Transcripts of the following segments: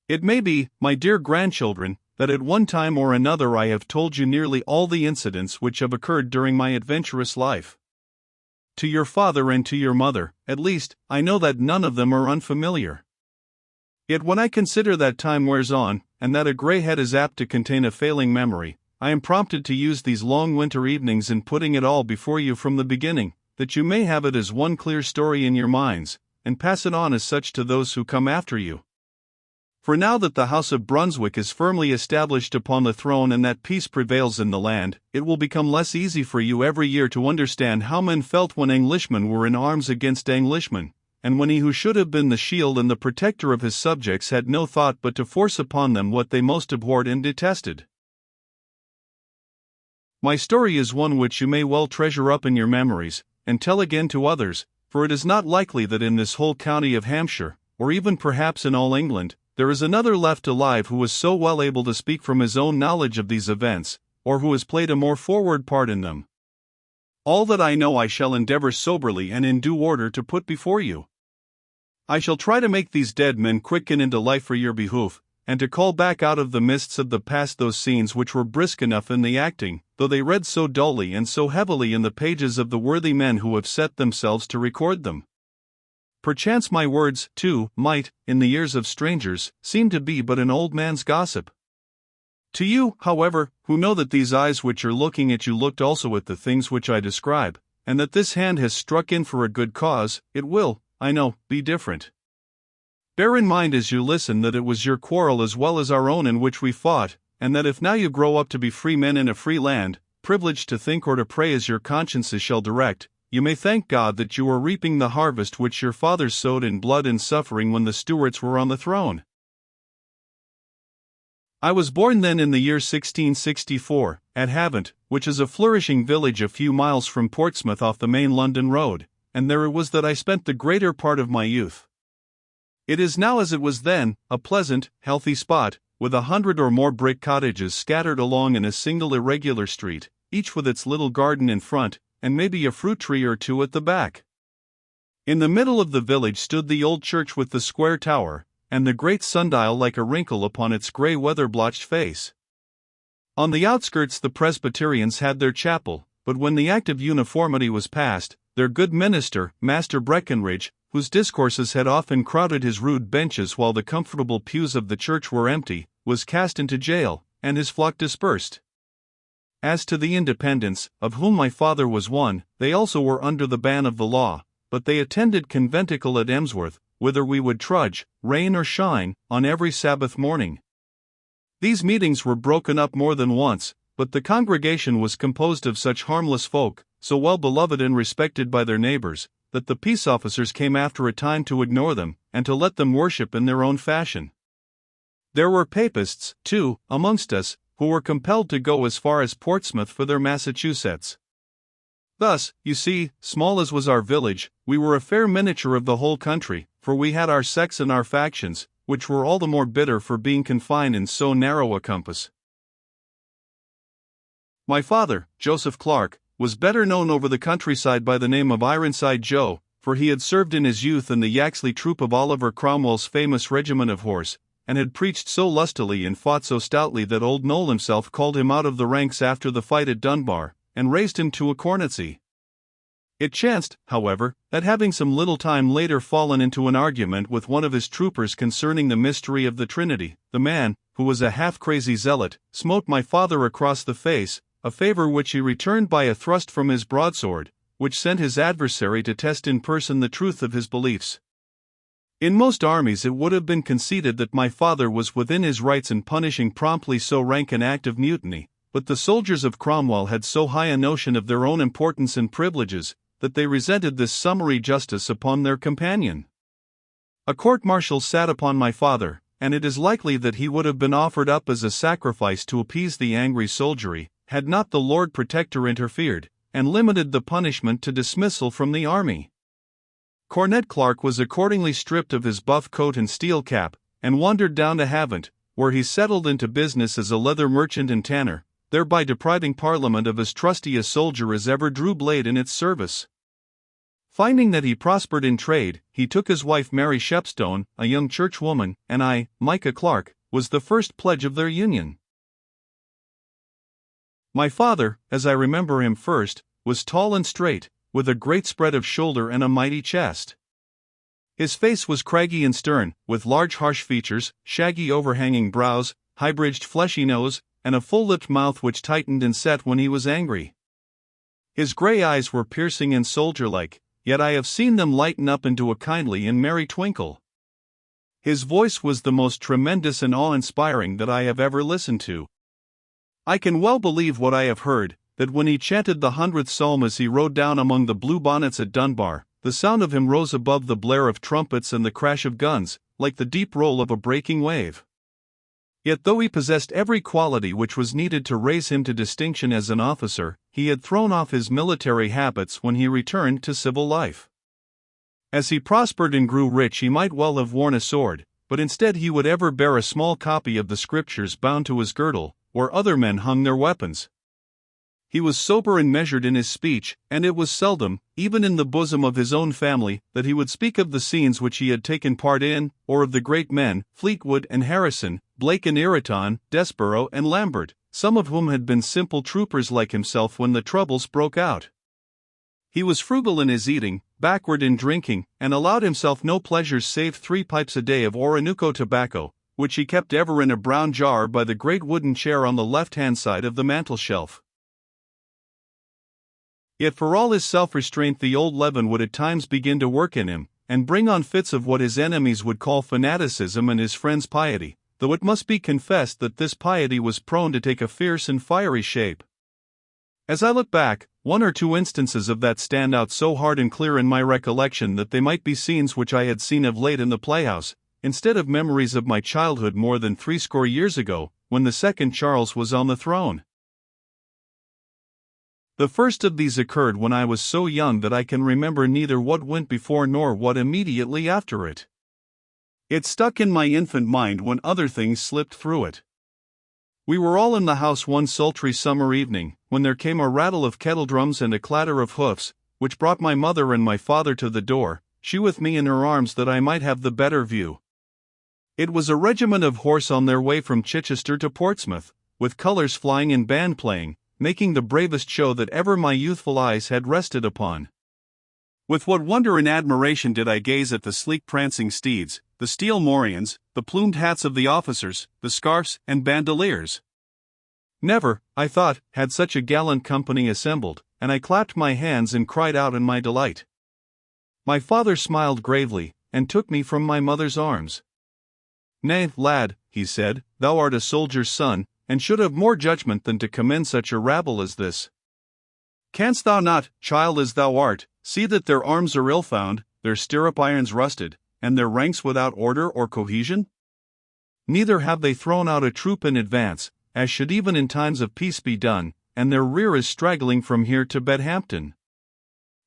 It may be, my dear grandchildren, that at one time or another I have told you nearly all the incidents which have occurred during my adventurous life. To your father and to your mother, at least, I know that none of them are unfamiliar. Yet when I consider that time wears on, and that a grey head is apt to contain a failing memory, I am prompted to use these long winter evenings in putting it all before you from the beginning, that you may have it as one clear story in your minds, and pass it on as such to those who come after you. For now that the House of Brunswick is firmly established upon the throne and that peace prevails in the land, it will become less easy for you every year to understand how men felt when Englishmen were in arms against Englishmen, and when he who should have been the shield and the protector of his subjects had no thought but to force upon them what they most abhorred and detested. My story is one which you may well treasure up in your memories, and tell again to others, for it is not likely that in this whole county of Hampshire, or even perhaps in all England, there is another left alive who is so well able to speak from his own knowledge of these events, or who has played a more forward part in them. All that I know I shall endeavor soberly and in due order to put before you. I shall try to make these dead men quicken into life for your behoof, and to call back out of the mists of the past those scenes which were brisk enough in the acting, though they read so dully and so heavily in the pages of the worthy men who have set themselves to record them. Perchance my words, too, might, in the ears of strangers, seem to be but an old man's gossip. To you, however, who know that these eyes which are looking at you looked also at the things which I describe, and that this hand has struck in for a good cause, it will, I know, be different. Bear in mind as you listen that it was your quarrel as well as our own in which we fought, and that if now you grow up to be free men in a free land, privileged to think or to pray as your consciences shall direct, you may thank God that you are reaping the harvest which your fathers sowed in blood and suffering when the Stuarts were on the throne. I was born then in the year 1664, at Havant, which is a flourishing village a few miles from Portsmouth off the main London road, and there it was that I spent the greater part of my youth. It is now as it was then, a pleasant, healthy spot, with 100 or more brick cottages scattered along in a single irregular street, each with its little garden in front, and maybe a fruit tree or two at the back. In the middle of the village stood the old church with the square tower, and the great sundial like a wrinkle upon its grey weather-blotched face. On the outskirts the Presbyterians had their chapel, but when the Act of Uniformity was passed, their good minister, Master Breckenridge, whose discourses had often crowded his rude benches while the comfortable pews of the church were empty, was cast into jail, and his flock dispersed. As to the Independents, of whom my father was one, they also were under the ban of the law, but they attended conventicle at Emsworth, whither we would trudge, rain or shine, on every Sabbath morning. These meetings were broken up more than once, but the congregation was composed of such harmless folk, so well beloved and respected by their neighbors, that the peace officers came after a time to ignore them, and to let them worship in their own fashion. There were Papists, too, amongst us, who were compelled to go as far as Portsmouth for their Massachusetts. Thus, you see, small as was our village, we were a fair miniature of the whole country, for we had our sects and our factions, which were all the more bitter for being confined in so narrow a compass. My father, Joseph Clarke, was better known over the countryside by the name of Ironside Joe, for he had served in his youth in the Yaxley troop of Oliver Cromwell's famous regiment of horse, and had preached so lustily and fought so stoutly that old Noel himself called him out of the ranks after the fight at Dunbar, and raised him to a cornetcy. It chanced, however, that having some little time later fallen into an argument with one of his troopers concerning the mystery of the Trinity, the man, who was a half-crazy zealot, smote my father across the face, a favor which he returned by a thrust from his broadsword, which sent his adversary to test in person the truth of his beliefs. In most armies it would have been conceded that my father was within his rights in punishing promptly so rank an act of mutiny, but the soldiers of Cromwell had so high a notion of their own importance and privileges, that they resented this summary justice upon their companion. A court-martial sat upon my father, and it is likely that he would have been offered up as a sacrifice to appease the angry soldiery, had not the Lord Protector interfered, and limited the punishment to dismissal from the army. Cornet Clarke was accordingly stripped of his buff coat and steel cap, and wandered down to Havant, where he settled into business as a leather merchant and tanner, thereby depriving Parliament of as trusty a soldier as ever drew blade in its service. Finding that he prospered in trade, he took his wife Mary Shepstone, a young churchwoman, and I, Micah Clarke, was the first pledge of their union. My father, as I remember him first, was tall and straight, with a great spread of shoulder and a mighty chest. His face was craggy and stern, with large harsh features, shaggy overhanging brows, high-bridged fleshy nose, and a full-lipped mouth which tightened and set when he was angry. His grey eyes were piercing and soldier-like, yet I have seen them lighten up into a kindly and merry twinkle. His voice was the most tremendous and awe-inspiring that I have ever listened to. I can well believe what I have heard, that when he chanted the 100th psalm as he rode down among the blue bonnets at Dunbar, the sound of him rose above the blare of trumpets and the crash of guns, like the deep roll of a breaking wave. Yet though he possessed every quality which was needed to raise him to distinction as an officer, he had thrown off his military habits when he returned to civil life. As he prospered and grew rich, he might well have worn a sword, but instead he would ever bear a small copy of the Scriptures bound to his girdle, where other men hung their weapons. He was sober and measured in his speech, and it was seldom, even in the bosom of his own family, that he would speak of the scenes which he had taken part in, or of the great men, Fleetwood and Harrison, Blake and Ireton, Desborough and Lambert, some of whom had been simple troopers like himself when the troubles broke out. He was frugal in his eating, backward in drinking, and allowed himself no pleasures save 3 pipes a day of Orinoco tobacco, which he kept ever in a brown jar by the great wooden chair on the left-hand side of the mantel-shelf. Yet for all his self-restraint, the old leaven would at times begin to work in him, and bring on fits of what his enemies would call fanaticism and his friends piety, though it must be confessed that this piety was prone to take a fierce and fiery shape. As I look back, 1 or 2 instances of that stand out so hard and clear in my recollection that they might be scenes which I had seen of late in the playhouse, instead of memories of my childhood more than 60 years ago, when the second Charles was on the throne. The first of these occurred when I was so young that I can remember neither what went before nor what immediately after it. It stuck in my infant mind when other things slipped through it. We were all in the house one sultry summer evening, when there came a rattle of kettledrums and a clatter of hoofs, which brought my mother and my father to the door, she with me in her arms that I might have the better view. It was a regiment of horse on their way from Chichester to Portsmouth, with colours flying and band playing, making the bravest show that ever my youthful eyes had rested upon. With what wonder and admiration did I gaze at the sleek prancing steeds, the steel morions, the plumed hats of the officers, the scarfs and bandoliers. Never, I thought, had such a gallant company assembled, and I clapped my hands and cried out in my delight. My father smiled gravely, and took me from my mother's arms. "Nay, lad," he said, "thou art a soldier's son, and should have more judgment than to commend such a rabble as this. Canst thou not, child as thou art, see that their arms are ill-found, their stirrup-irons rusted, and their ranks without order or cohesion? Neither have they thrown out a troop in advance, as should even in times of peace be done, and their rear is straggling from here to Bedhampton.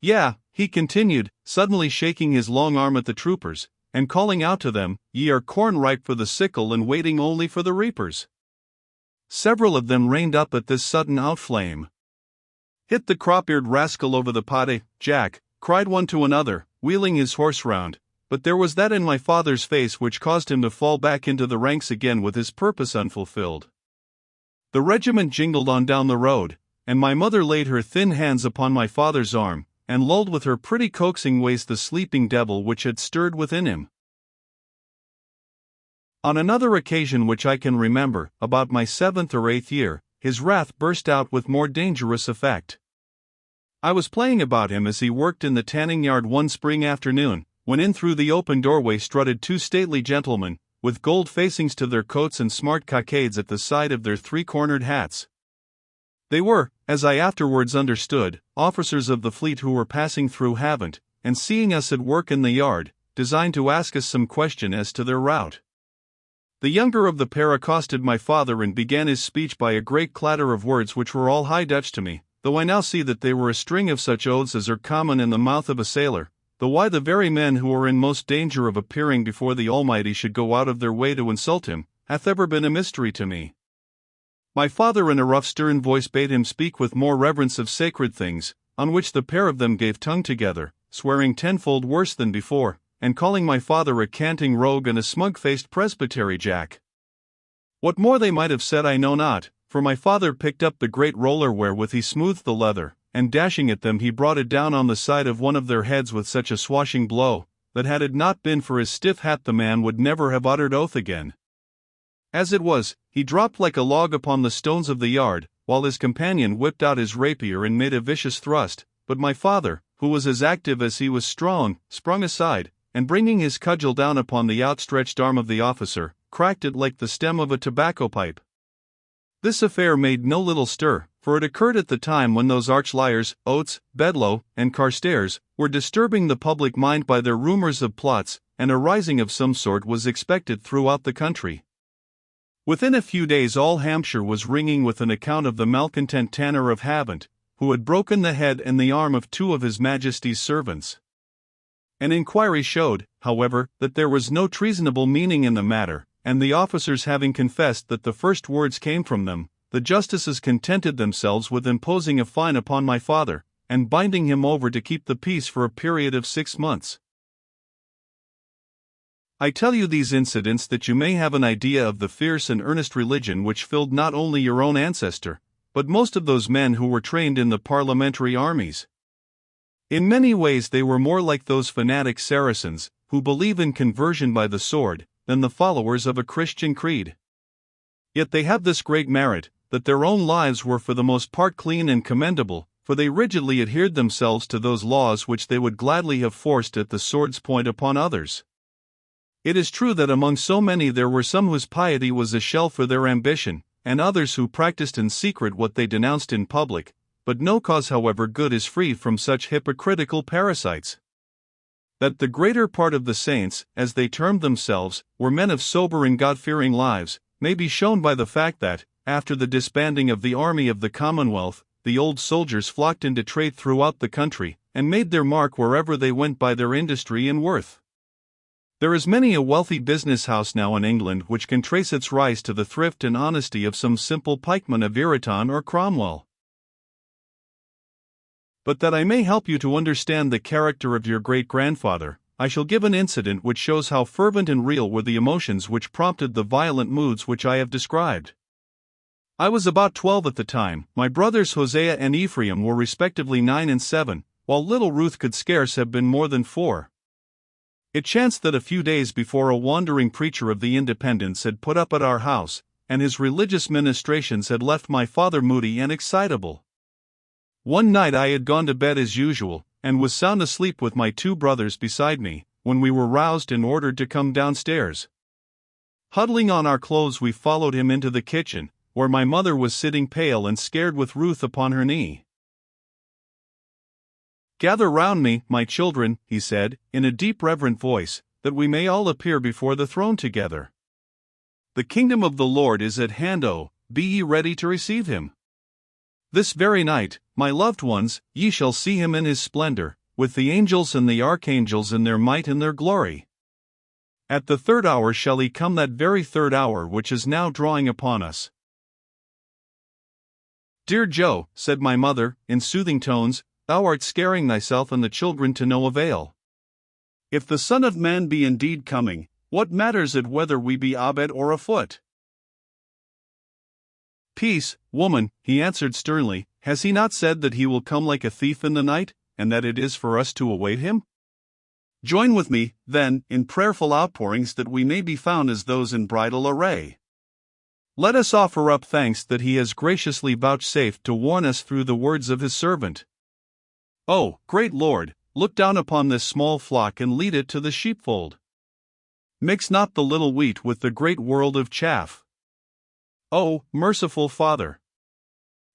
Yea," he continued, suddenly shaking his long arm at the troopers, and calling out to them, "ye are corn ripe for the sickle and waiting only for the reapers." Several of them reined up at this sudden outflame. "Hit the crop-eared rascal over the pate, Jack," cried one to another, wheeling his horse round, but there was that in my father's face which caused him to fall back into the ranks again with his purpose unfulfilled. The regiment jingled on down the road, and my mother laid her thin hands upon my father's arm, and lulled with her pretty coaxing ways the sleeping devil which had stirred within him. On another occasion which I can remember, about my 7th or 8th year, his wrath burst out with more dangerous effect. I was playing about him as he worked in the tanning yard one spring afternoon, when in through the open doorway strutted 2 stately gentlemen, with gold facings to their coats and smart cockades at the side of their 3-cornered hats. They were, as I afterwards understood, officers of the fleet who were passing through Havant, and seeing us at work in the yard, designed to ask us some question as to their route. The younger of the pair accosted my father and began his speech by a great clatter of words which were all High Dutch to me, though I now see that they were a string of such oaths as are common in the mouth of a sailor, though why the very men who are in most danger of appearing before the Almighty should go out of their way to insult him, hath ever been a mystery to me. My father in a rough stern voice bade him speak with more reverence of sacred things, on which the pair of them gave tongue together, swearing tenfold worse than before, and calling my father a canting rogue and a smug-faced Presbytery Jack. What more they might have said I know not, for my father picked up the great roller wherewith he smoothed the leather, and dashing at them he brought it down on the side of one of their heads with such a swashing blow, that had it not been for his stiff hat the man would never have uttered oath again. As it was, he dropped like a log upon the stones of the yard, while his companion whipped out his rapier and made a vicious thrust, but my father, who was as active as he was strong, sprung aside, and bringing his cudgel down upon the outstretched arm of the officer, cracked it like the stem of a tobacco pipe. This affair made no little stir, for it occurred at the time when those arch liars, Oates, Bedloe, and Carstairs, were disturbing the public mind by their rumors of plots, and a rising of some sort was expected throughout the country. Within a few days all Hampshire was ringing with an account of the malcontent Tanner of Havant, who had broken the head and the arm of 2 of His Majesty's servants. An inquiry showed, however, that there was no treasonable meaning in the matter, and the officers having confessed that the first words came from them, the justices contented themselves with imposing a fine upon my father, and binding him over to keep the peace for a period of 6 months. I tell you these incidents that you may have an idea of the fierce and earnest religion which filled not only your own ancestor, but most of those men who were trained in the parliamentary armies. In many ways they were more like those fanatic Saracens, who believe in conversion by the sword, than the followers of a Christian creed. Yet they have this great merit, that their own lives were for the most part clean and commendable, for they rigidly adhered themselves to those laws which they would gladly have forced at the sword's point upon others. It is true that among so many there were some whose piety was a shell for their ambition, and others who practiced in secret what they denounced in public, but no cause however good is free from such hypocritical parasites. That the greater part of the saints, as they termed themselves, were men of sober and God-fearing lives, may be shown by the fact that, after the disbanding of the army of the Commonwealth, the old soldiers flocked into trade throughout the country, and made their mark wherever they went by their industry and worth. There is many a wealthy business house now in England which can trace its rise to the thrift and honesty of some simple pikeman of Ireton or Cromwell. But that I may help you to understand the character of your great-grandfather, I shall give an incident which shows how fervent and real were the emotions which prompted the violent moods which I have described. I was about 12 at the time. My brothers Hosea and Ephraim were respectively 9 and 7, while little Ruth could scarce have been more than 4. It chanced that a few days before a wandering preacher of the Independents had put up at our house, and his religious ministrations had left my father moody and excitable. One night I had gone to bed as usual, and was sound asleep with my 2 brothers beside me, when we were roused and ordered to come downstairs. Huddling on our clothes we followed him into the kitchen, where my mother was sitting pale and scared with Ruth upon her knee. "Gather round me, my children," he said, in a deep reverent voice, "that we may all appear before the throne together. The kingdom of the Lord is at hand, be ye ready to receive him. This very night, my loved ones, ye shall see him in his splendor, with the angels and the archangels in their might and their glory. At the 3rd hour shall he come, that very 3rd hour which is now drawing upon us." "Dear Joe," said my mother, in soothing tones, "thou art scaring thyself and the children to no avail. If the Son of Man be indeed coming, what matters it whether we be abed or afoot?" "Peace, woman," he answered sternly, "has he not said that he will come like a thief in the night, and that it is for us to await him? Join with me, then, in prayerful outpourings that we may be found as those in bridal array. Let us offer up thanks that he has graciously vouchsafed to warn us through the words of his servant. Oh, great Lord, look down upon this small flock and lead it to the sheepfold. Mix not the little wheat with the great world of chaff. Oh, merciful Father,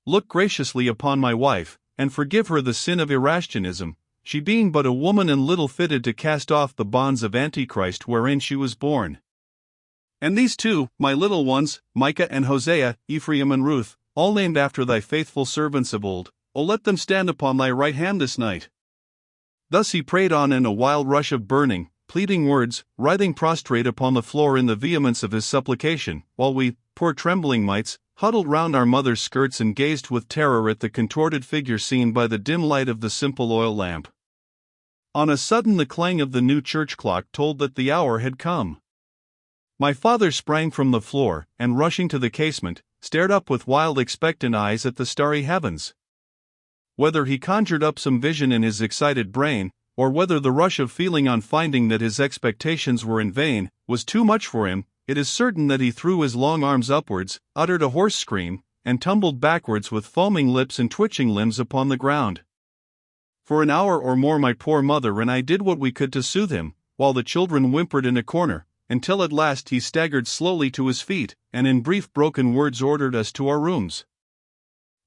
look graciously upon my wife, and forgive her the sin of Erastianism, she being but a woman and little fitted to cast off the bonds of Antichrist wherein she was born. And these 2, my little ones, Micah and Hosea, Ephraim and Ruth, all named after thy faithful servants of old, O let them stand upon thy right hand this night." Thus he prayed on in a wild rush of burning, pleading words, writhing prostrate upon the floor in the vehemence of his supplication, while we, poor trembling mites, huddled round our mother's skirts and gazed with terror at the contorted figure seen by the dim light of the simple oil lamp. On a sudden the clang of the new church clock told that the hour had come. My father sprang from the floor, and rushing to the casement, stared up with wild expectant eyes at the starry heavens. Whether he conjured up some vision in his excited brain, or whether the rush of feeling on finding that his expectations were in vain was too much for him, it is certain that he threw his long arms upwards, uttered a hoarse scream, and tumbled backwards with foaming lips and twitching limbs upon the ground. For an hour or more my poor mother and I did what we could to soothe him, while the children whimpered in a corner, until at last he staggered slowly to his feet, and in brief broken words ordered us to our rooms.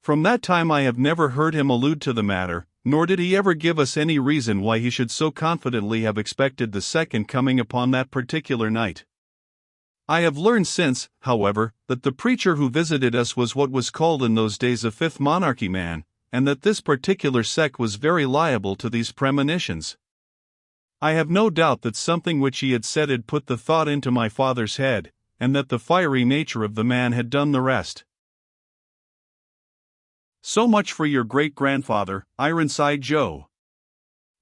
From that time I have never heard him allude to the matter, nor did he ever give us any reason why he should so confidently have expected the second coming upon that particular night. I have learned since, however, that the preacher who visited us was what was called in those days a fifth monarchy man, and that this particular sect was very liable to these premonitions. I have no doubt that something which he had said had put the thought into my father's head, and that the fiery nature of the man had done the rest. So much for your great-grandfather, Ironside Joe.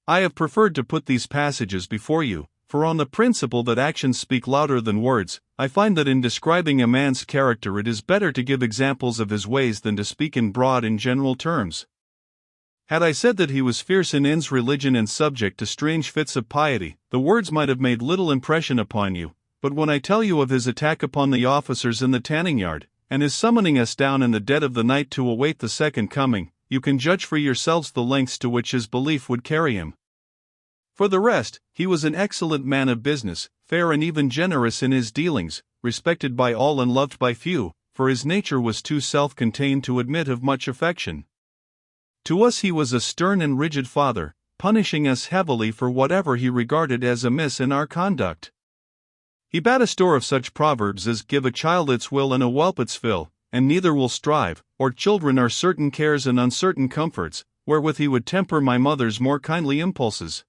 I have preferred to put these passages before you, for on the principle that actions speak louder than words, I find that in describing a man's character it is better to give examples of his ways than to speak in broad and general terms. Had I said that he was fierce in ends religion and subject to strange fits of piety, the words might have made little impression upon you, but when I tell you of his attack upon the officers in the tanning yard, and his summoning us down in the dead of the night to await the second coming, you can judge for yourselves the lengths to which his belief would carry him. For the rest, he was an excellent man of business, fair and even generous in his dealings, respected by all and loved by few, for his nature was too self-contained to admit of much affection. To us he was a stern and rigid father, punishing us heavily for whatever he regarded as amiss in our conduct. He bade a store of such proverbs as give a child its will and a whelp its fill, and neither will strive, or children are certain cares and uncertain comforts, wherewith he would temper my mother's more kindly impulses.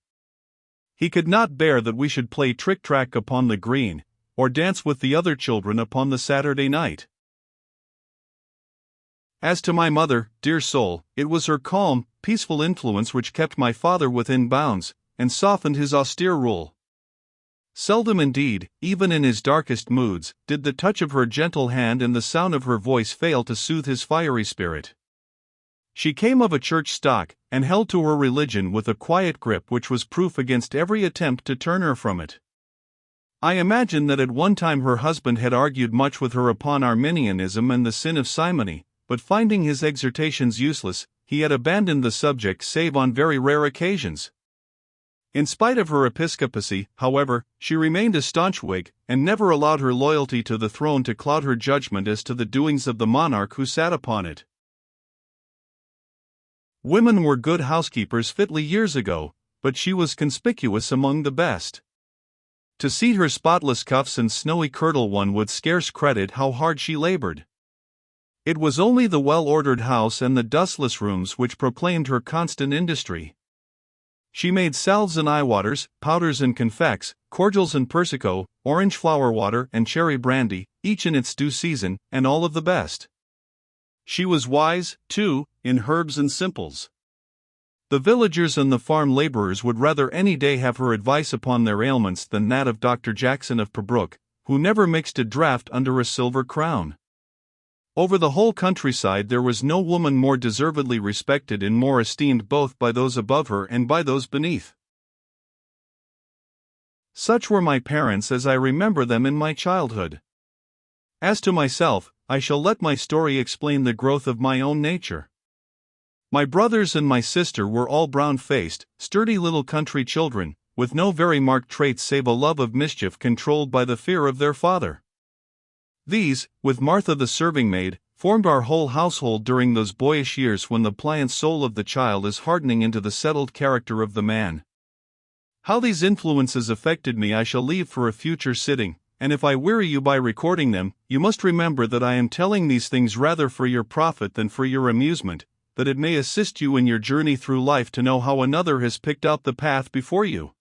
He could not bear that we should play trick-track upon the green, or dance with the other children upon the Saturday night. As to my mother, dear soul, it was her calm, peaceful influence which kept my father within bounds, and softened his austere rule. Seldom indeed, even in his darkest moods, did the touch of her gentle hand and the sound of her voice fail to soothe his fiery spirit. She came of a church stock, and held to her religion with a quiet grip which was proof against every attempt to turn her from it. I imagine that at one time her husband had argued much with her upon Arminianism and the sin of simony, but finding his exhortations useless, he had abandoned the subject save on very rare occasions. In spite of her episcopacy, however, she remained a staunch Whig, and never allowed her loyalty to the throne to cloud her judgment as to the doings of the monarch who sat upon it. Women were good housekeepers fitly years ago, but she was conspicuous among the best. To see her spotless cuffs and snowy kirtle one would scarce credit how hard she labored. It was only the well-ordered house and the dustless rooms which proclaimed her constant industry. She made salves and eye-waters, powders and confects, cordials and persico, orange flower water and cherry brandy, each in its due season, and all of the best. She was wise, too, in herbs and simples. The villagers and the farm laborers would rather any day have her advice upon their ailments than that of Dr. Jackson of Pembroke, who never mixed a draught under a silver crown. Over the whole countryside there was no woman more deservedly respected and more esteemed both by those above her and by those beneath. Such were my parents as I remember them in my childhood. As to myself, I shall let my story explain the growth of my own nature. My brothers and my sister were all brown-faced, sturdy little country children, with no very marked traits save a love of mischief controlled by the fear of their father. These, with Martha the serving-maid, formed our whole household during those boyish years when the pliant soul of the child is hardening into the settled character of the man. How these influences affected me I shall leave for a future sitting, and if I weary you by recording them, you must remember that I am telling these things rather for your profit than for your amusement, that it may assist you in your journey through life to know how another has picked out the path before you.